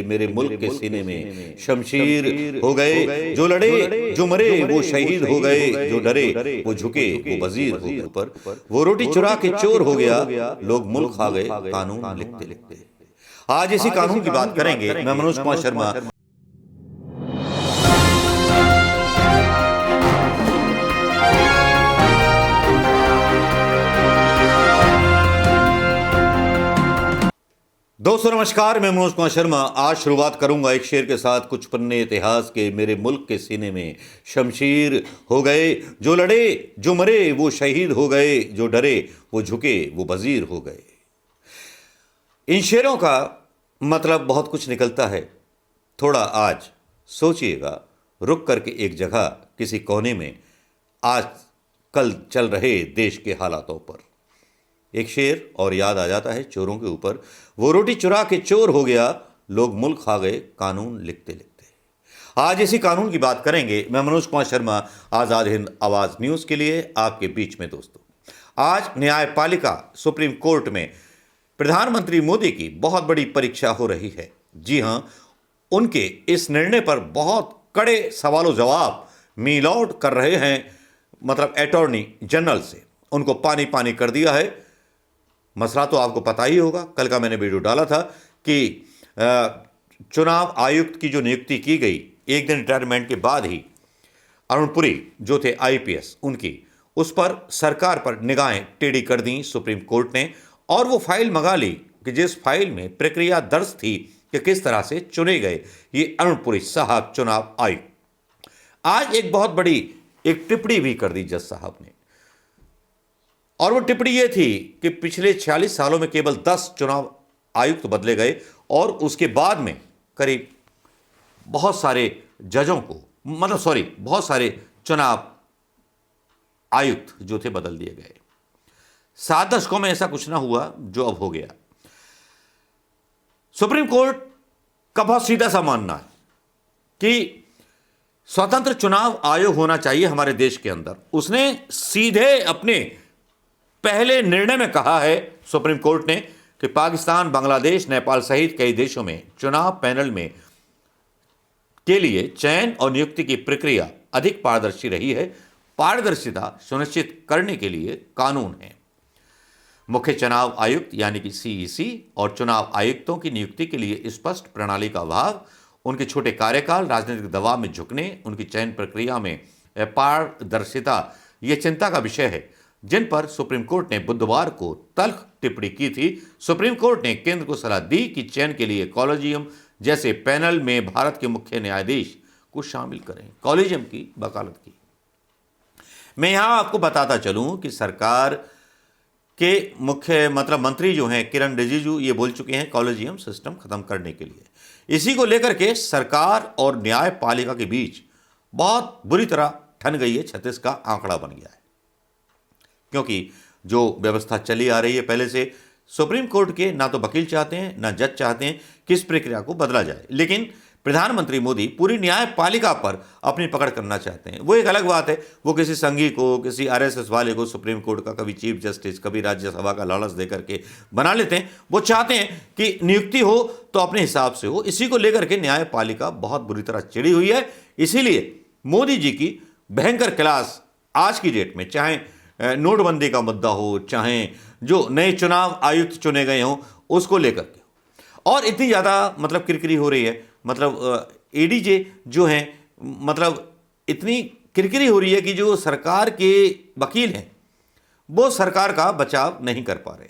मेरे मुल्क के सीने में शमशीर हो गए जो लड़े, जो मरे वो शहीद हो गए, जो डरे वो झुके वो वजीर हो गए। ऊपर वो रोटी चुरा के चोर हो गया, लोग मुल्क खा गए कानून लिखते लिखते। आज इसी कानून की बात करेंगे। मैं मनोज कुमार शर्मा। दोस्तों नमस्कार, मैं मनोज कुमार शर्मा। आज शुरुआत करूंगा एक शेर के साथ। कुछ पन्ने इतिहास के मेरे मुल्क के सीने में शमशीर हो गए जो लड़े, जो मरे वो शहीद हो गए, जो डरे वो झुके वो वजीर हो गए। इन शेरों का मतलब बहुत कुछ निकलता है। थोड़ा आज सोचिएगा, रुक करके एक जगह किसी कोने में आज कल चल रहे देश के हालातों पर। एक शेर और याद आ जाता है चोरों के ऊपर। वो रोटी चुरा के चोर हो गया, लोग मुल्क खा गए कानून लिखते लिखते। आज इसी कानून की बात करेंगे। मैं मनोज कुमार शर्मा, आज़ाद हिंद आवाज़ न्यूज़ के लिए आपके बीच में। दोस्तों, आज न्यायपालिका सुप्रीम कोर्ट में प्रधानमंत्री मोदी की बहुत बड़ी परीक्षा हो रही है। जी हां, उनके इस निर्णय पर बहुत कड़े सवालों जवाब मील आउट कर रहे हैं, मतलब अटॉर्नी जनरल से। उनको पानी पानी कर दिया है। मसला तो आपको पता ही होगा, कल का मैंने वीडियो डाला था कि चुनाव आयुक्त की जो नियुक्ति की गई, एक दिन रिटायरमेंट के बाद ही अरुण पुरी जो थे आईपीएस, उनकी उस पर सरकार पर निगाहें टेढ़ी कर दी सुप्रीम कोर्ट ने, और वो फाइल मंगा ली कि जिस फाइल में प्रक्रिया दर्ज थी कि किस तरह से चुने गए ये अरुण पुरी साहब चुनाव आयुक्त। आज एक बहुत बड़ी एक टिप्पणी भी कर दी जज साहब ने, और वो टिप्पणी ये थी कि पिछले 46 सालों में केवल 10 चुनाव आयुक्त बदले गए, और उसके बाद में करीब बहुत सारे जजों को, बहुत सारे चुनाव आयुक्त जो थे बदल दिए गए। 7 दशकों में ऐसा कुछ ना हुआ जो अब हो गया। सुप्रीम कोर्ट का बहुत सीधा सा मानना है कि स्वतंत्र चुनाव आयोग होना चाहिए हमारे देश के अंदर। उसने सीधे अपने पहले निर्णय में कहा है सुप्रीम कोर्ट ने कि पाकिस्तान, बांग्लादेश, नेपाल सहित कई देशों में चुनाव पैनल में के लिए चयन और नियुक्ति की प्रक्रिया अधिक पारदर्शी रही है। पारदर्शिता सुनिश्चित करने के लिए कानून है। मुख्य चुनाव आयुक्त यानी कि सीईसी और चुनाव आयुक्तों की नियुक्ति के लिए स्पष्ट प्रणाली का अभाव, उनके छोटे कार्यकाल, राजनीतिक दबाव में झुकने, उनकी चयन प्रक्रिया में अपारदर्शिता, ये चिंता का विषय है, जिन पर सुप्रीम कोर्ट ने बुधवार को तल्ख टिप्पणी की थी। सुप्रीम कोर्ट ने केंद्र को सलाह दी कि चयन के लिए कॉलेजियम जैसे पैनल में भारत के मुख्य न्यायाधीश को शामिल करें। कॉलेजियम की वकालत की। मैं यहां आपको बताता चलूं कि सरकार के मुख्य मंत्री जो हैं किरण रिजिजू, ये बोल चुके हैं कॉलेजियम सिस्टम खत्म करने के लिए। इसी को लेकर के सरकार और न्यायपालिका के बीच बहुत बुरी तरह ठन गई है। 36 का आंकड़ा बन गया है, क्योंकि जो व्यवस्था चली आ रही है पहले से, सुप्रीम कोर्ट के ना तो वकील चाहते हैं ना जज चाहते हैं कि इस प्रक्रिया को बदला जाए, लेकिन प्रधानमंत्री मोदी पूरी न्यायपालिका पर अपनी पकड़ करना चाहते हैं। वो एक अलग बात है, वो किसी संघी को, किसी आरएसएस वाले को सुप्रीम कोर्ट का कभी चीफ जस्टिस, कभी राज्यसभा का लालच दे करके बना लेते हैं। वो चाहते हैं कि नियुक्ति हो तो अपने हिसाब से हो। इसी को लेकर के न्यायपालिका बहुत बुरी तरह चिड़ी हुई है। इसीलिए मोदी जी की भयंकर क्लास आज की डेट में, चाहे नोटबंदी का मुद्दा हो, चाहे जो नए चुनाव आयुक्त चुने गए हों उसको लेकर के, और इतनी ज़्यादा किरकिरी हो रही है। एडीजे जो हैं, इतनी किरकिरी हो रही है कि जो सरकार के वकील हैं वो सरकार का बचाव नहीं कर पा रहे।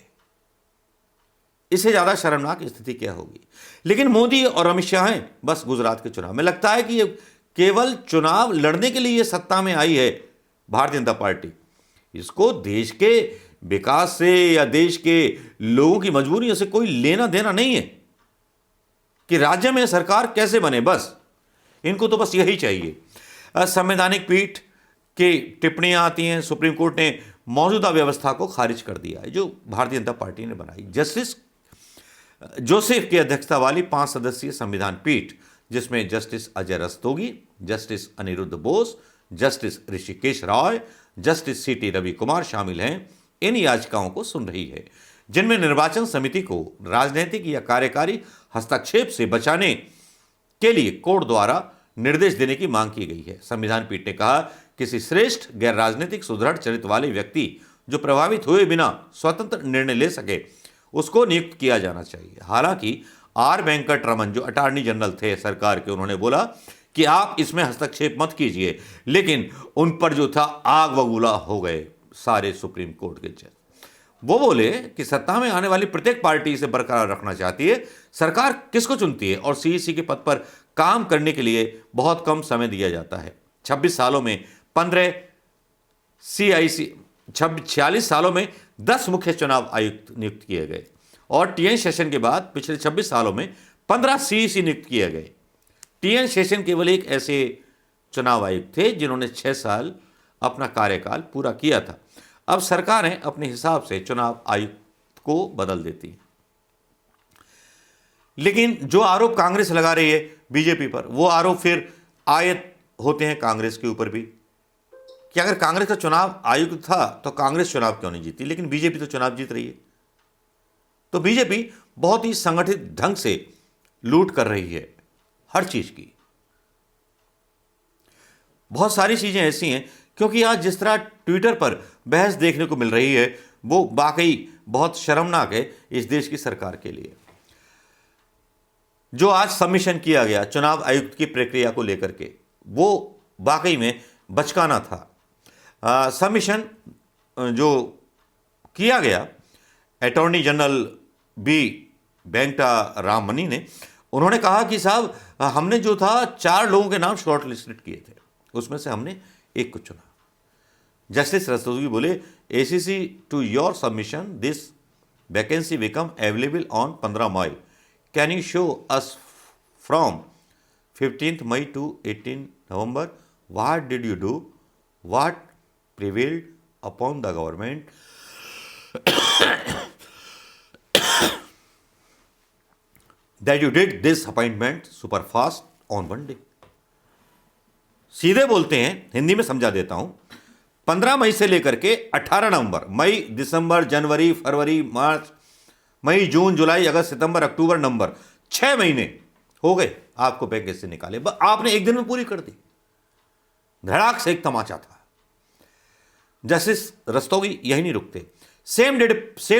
इससे ज़्यादा शर्मनाक स्थिति क्या होगी। लेकिन मोदी और अमित शाह हैं बस गुजरात के चुनाव में। लगता है कि ये केवल चुनाव लड़ने के लिए ये सत्ता में आई है भारतीय जनता पार्टी। इसको देश के विकास से या देश के लोगों की मजबूरियों से कोई लेना देना नहीं है कि राज्य में सरकार कैसे बने। बस इनको तो बस यही चाहिए। संवैधानिक पीठ की टिप्पणियां आती हैं। सुप्रीम कोर्ट ने मौजूदा व्यवस्था को खारिज कर दिया है जो भारतीय जनता पार्टी ने बनाई। जस्टिस जोसेफ की अध्यक्षता वाली 5 सदस्यीय संविधान पीठ, जिसमें justice Ajay Rastogi, justice Aniruddha Bose, justice Hrishikesh Roy, justice CT Ravi Kumar शामिल हैं, इन याचिकाओं को सुन रही है। जिनमें निर्वाचन समिति को राजनीतिक या कार्यकारी हस्तक्षेप से बचाने के लिए कोर्ट द्वारा निर्देश देने की मांग की गई है। संविधान पीठ ने कहा, किसी श्रेष्ठ गैर राजनीतिक सुदृढ़ चरित्र वाले व्यक्ति जो प्रभावित हुए बिना स्वतंत्र निर्णय ले सके उसको नियुक्त किया जाना चाहिए। हालांकि आर वेंकट रमन जो अटॉर्नी जनरल थे सरकार के, उन्होंने बोला कि आप इसमें हस्तक्षेप मत कीजिए, लेकिन उन पर जो था आग बबूला हो गए सारे सुप्रीम कोर्ट के जज। वो बोले कि सत्ता में आने वाली प्रत्येक पार्टी इसे बरकरार रखना चाहती है। सरकार किसको चुनती है और सीईसी के पद पर काम करने के लिए बहुत कम समय दिया जाता है। 26 सालों में 15 सीआईसी 46 सालों में 10 मुख्य चुनाव आयुक्त नियुक्त किए गए और टीएन शेषन के बाद पिछले 26 सालों में 15 सीईसी नियुक्त किए गए। टीएन शेषन केवल एक ऐसे चुनाव आयुक्त थे जिन्होंने 6 साल अपना कार्यकाल पूरा किया था। अब सरकारें अपने हिसाब से चुनाव आयुक्त को बदल देती हैं। लेकिन जो आरोप कांग्रेस लगा रही है बीजेपी पर, वो आरोप फिर आयत होते हैं कांग्रेस के ऊपर भी कि अगर कांग्रेस का चुनाव आयुक्त था तो कांग्रेस चुनाव क्यों नहीं जीती, लेकिन बीजेपी तो चुनाव जीत रही है। तो बीजेपी बहुत ही संगठित ढंग से लूट कर रही है हर चीज की। बहुत सारी चीजें ऐसी हैं, क्योंकि आज जिस तरह ट्विटर पर बहस देखने को मिल रही है वो वाकई बहुत शर्मनाक है इस देश की सरकार के लिए। जो आज सबमिशन किया गया चुनाव आयुक्त की प्रक्रिया को लेकर के, वो वाकई में बचकाना था। सबमिशन जो किया गया अटॉर्नी जनरल बी वेंकटा राममनी ने, उन्होंने कहा कि साहब हमने जो था 4 लोगों के नाम शॉर्ट लिस्टेड किए थे, उसमें से हमने एक को चुना। जस्टिस रस्तोगी बोले, ACC to your submission this vacancy become available on 15 May, can you show us from 15 May to 18 November what did you do, what prevailed upon the government that you did this appointment super fast on one day। सीधे बोलते हैं, हिंदी में समझा देता हूं, 15 मई से लेकर के 18 नवंबर, मई, दिसंबर, जनवरी, फरवरी, मार्च, मई, जून, जुलाई, अगस्त, सितंबर, अक्टूबर, नवंबर, 6 महीने हो गए आपको पैकेज से निकाले, आपने एक दिन में पूरी कर दी। धड़ाक से एक तमाचा था। जस्टिस रस्तोगी यही नहीं रुकते, same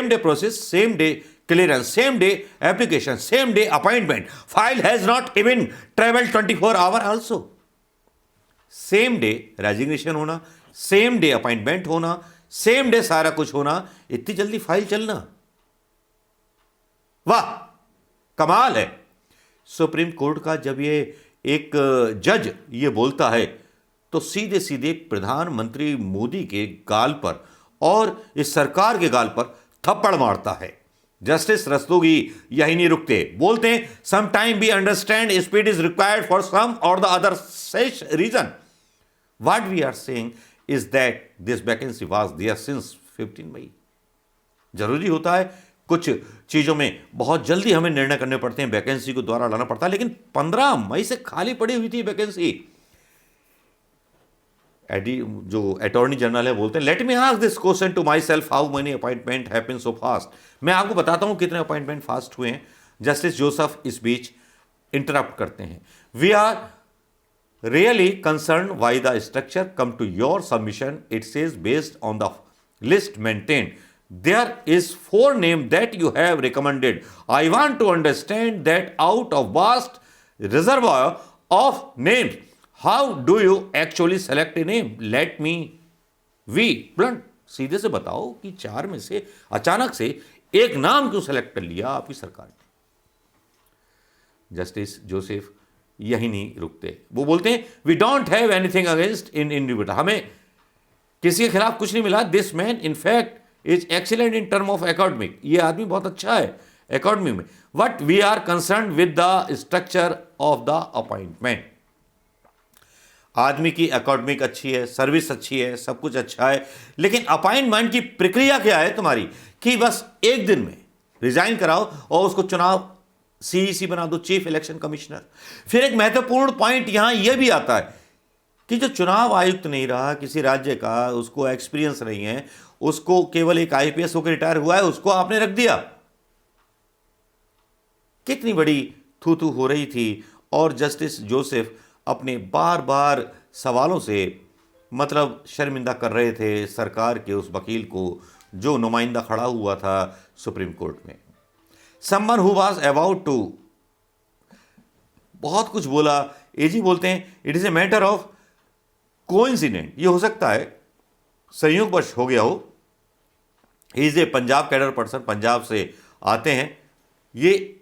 day process, same day clearance, same day application, same day appointment, file has not even travel 24 our also. Same day resignation होना, सेम डे अपॉइंटमेंट होना, सेम डे सारा कुछ होना, इतनी जल्दी फाइल चलना, वाह कमाल है। सुप्रीम कोर्ट का जब ये एक जज ये बोलता है तो सीधे सीधे प्रधानमंत्री मोदी के गाल पर और इस सरकार के गाल पर थप्पड़ मारता है। जस्टिस रस्तोगी यही नहीं रुकते, बोलते हैं some time we understand speed is required for some और the other such reason, what we are saying is that this vacancy was there since 15 May. जरूरी होता है कुछ चीजों में बहुत जल्दी हमें निर्णय करने पड़ते हैं, वैकेंसी को द्वारा लाना पड़ता है, लेकिन 15 मई से खाली पड़ी हुई थी वैकेंसी। जो अटॉर्नी जनरल है बोलते हैं, let me ask this question to my self, how many appointment happen so fast. मैं आपको बताता हूं कितने अपॉइंटमेंट फास्ट हुए हैं। जस्टिस जोसेफ इस बीच इंटरप्ट करते हैं, we are really concern why the structure come to your submission, it says based on the list maintain there is 4 name that you have recommended, I want to understand that out of vast reservoir of names, how do you actually select a name, let me be blunt. सीधे से बताओ कि 4 में से अचानक से एक नाम क्यों सेलेक्ट कर लिया आपकी सरकार ने। जस्टिस जोसेफ यही नहीं रुकते, वो बोलते हैं we don't have anything against in individual, हमें किसी के खिलाफ कुछ नहीं मिला, this man in fact is excellent in term of academic, ये आदमी बहुत अच्छा है एकेडमी में, but we are concern with the structure of the appointment. आदमी की एकेडमिक अच्छी है, सर्विस अच्छी है, सब कुछ अच्छा है, लेकिन अपॉइंटमेंट की प्रक्रिया क्या है तुम्हारी कि बस एक दिन में रिजाइन कराओ और उसको चुनाव सीईसी बना दो, चीफ इलेक्शन कमिश्नर। फिर एक महत्वपूर्ण पॉइंट यहां यह भी आता है कि जो चुनाव आयुक्त नहीं रहा किसी राज्य का, उसको एक्सपीरियंस नहीं है, उसको केवल एक आईपीएस होकर रिटायर हुआ है, उसको आपने रख दिया। कितनी बड़ी थू थू हो रही थी। और जस्टिस जोसेफ अपने बार बार सवालों से मतलब शर्मिंदा कर रहे थे सरकार के उस वकील को जो नुमाइंदा खड़ा हुआ था सुप्रीम कोर्ट में। Someone who was about to, बहुत कुछ बोला। एजी बोलते हैं it is a matter of coincident, ये हो सकता है संयोगवश हो गया हो। He is a Punjab cadre person, Punjab से आते हैं। ये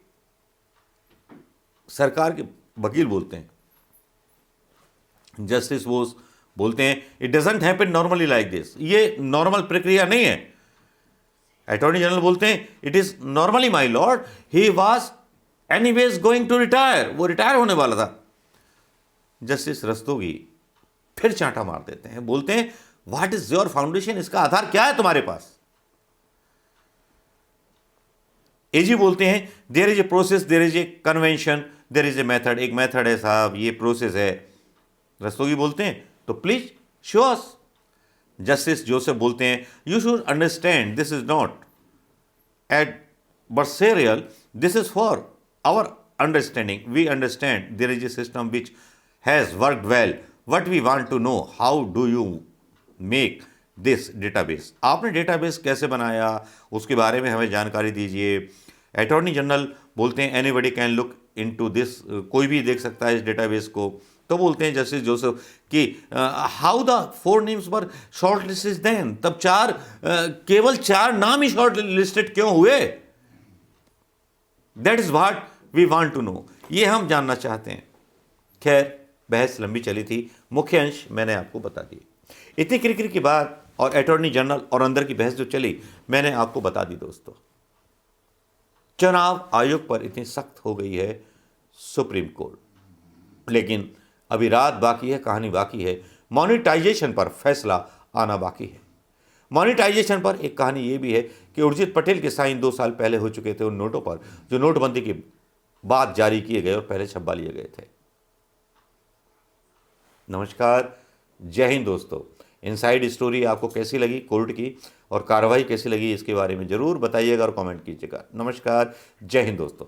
सरकार के वकील बोलते हैं। जस्टिस बोस बोलते हैं it doesn't happen normally like this, ये नॉर्मल प्रक्रिया नहीं है। अटॉर्नी जनरल बोलते हैं it is normally my lord, he was anyways going to retire, वो रिटायर होने वाला था। जस्टिस रस्तोगी फिर चांटा मार देते हैं, बोलते हैं व्हाट इज योर फाउंडेशन, इसका आधार क्या है तुम्हारे पास। एजी बोलते हैं there is a process, there is a convention, there is a method, एक मेथड है साहब, ये प्रोसेस है। रस्तोगी बोलते हैं तो please show us. Justice Joseph बोलते हैं you should understand this is not adversarial, this is for our understanding, we understand there is a system which has worked well, what we want to know how do you make this database, आपने database कैसे बनाया उसके बारे में हमें जानकारी दीजिए। Attorney general बोलते हैं anybody can look into this, कोई भी देख सकता है इस डेटाबेस को। तो बोलते हैं जस्टिस जोसेफ कि how the 4 names were short listed then, तब केवल 4 नाम ही शॉर्ट लिस्टेड क्यों हुए। That is what we want to know, ये हम जानना चाहते हैं। खैर बहस लंबी चली थी, मुख्य अंश मैंने आपको बता दिए। इतनी किरकिर की बात और अटॉर्नी जनरल और अंदर की बहस जो चली मैंने आपको बता दी। दोस्तों, चुनाव आयोग पर इतनी सख्त हो गई है सुप्रीम कोर्ट, लेकिन अभी रात बाकी है, कहानी बाकी है। मॉनिटाइजेशन पर फैसला आना बाकी है। मॉनिटाइजेशन पर एक कहानी ये भी है कि उर्जित पटेल के साइन 2 साल पहले हो चुके थे उन नोटों पर जो नोटबंदी के बाद जारी किए गए और पहले छपवा लिए गए थे। नमस्कार, जय हिंद दोस्तों। इनसाइड स्टोरी आपको कैसी लगी कोर्ट की और कार्रवाई कैसी लगी इसके बारे में जरूर बताइएगा और कमेंट कीजिएगा। नमस्कार, जय हिंद दोस्तों।